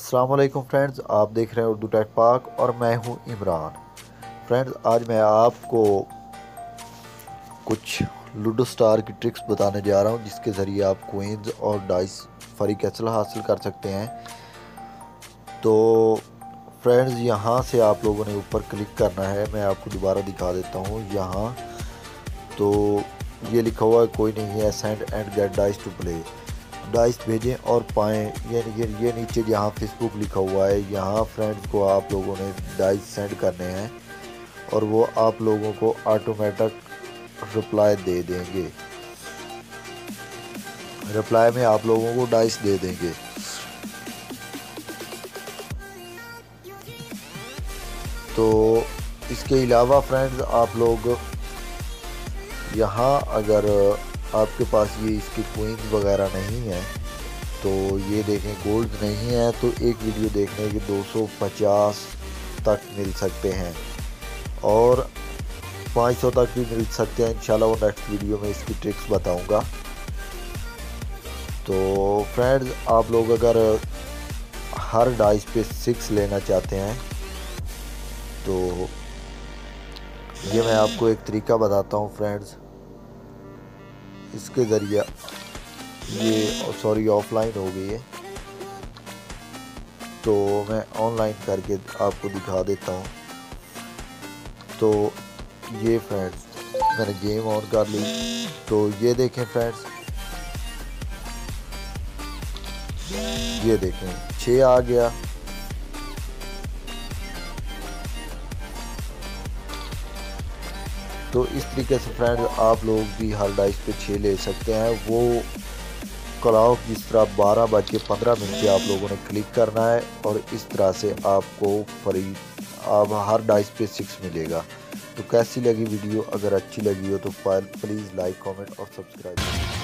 अस्सलाम वालेकुम फ्रेंड्स, आप देख रहे हैं उर्दू टेक पाक और मैं हूं इमरान। फ्रेंड्स, आज मैं आपको कुछ लूडो स्टार की ट्रिक्स बताने जा रहा हूं जिसके ज़रिए आप कोइंस और डाइस फ्री कैसल हासिल कर सकते हैं। तो फ्रेंड्स, यहां से आप लोगों ने ऊपर क्लिक करना है। मैं आपको दोबारा दिखा देता हूं। यहां तो ये लिखा हुआ है कोई नहीं है, send and get dice to play, dice भेजें और पाएँ। ये नीचे जहाँ फेसबुक लिखा हुआ है, यहाँ फ्रेंड्स को आप लोगों ने डाइस सेंड करने हैं और वो आप लोगों को ऑटोमेटिक रिप्लाई दे देंगे। रिप्लाई में आप लोगों को डाइस दे देंगे। तो इसके अलावा फ्रेंड्स, आप लोग यहाँ अगर आपके पास ये इसके कोइंस वगैरह नहीं है तो ये देखें, गोल्ड नहीं है तो एक वीडियो देखने के 250 तक मिल सकते हैं और 500 तक भी मिल सकते हैं। इंशाल्लाह वो नेक्स्ट वीडियो में इसकी ट्रिक्स बताऊंगा। तो फ्रेंड्स, आप लोग अगर हर डाइस पे 6 लेना चाहते हैं तो ये मैं आपको एक तरीका बताता हूँ फ्रेंड्स। इसके ज़रिए ये सॉरी ऑफलाइन हो गई है तो मैं ऑनलाइन करके आपको दिखा देता हूँ। तो ये फ्रेंड्स, मैंने गेम ऑन कर ली। तो ये देखें फ्रेंड्स, ये देखें 6 आ गया। तो इस तरीके से फ्रेंड्स आप लोग भी हर डाइस पे 6 ले सकते हैं। वो क्लॉक जिस तरह 12:15 पे आप लोगों ने क्लिक करना है और इस तरह से आपको फ्री अब हर डाइस पे 6 मिलेगा। तो कैसी लगी वीडियो? अगर अच्छी लगी हो तो प्लीज़ लाइक, कमेंट और सब्सक्राइब करें।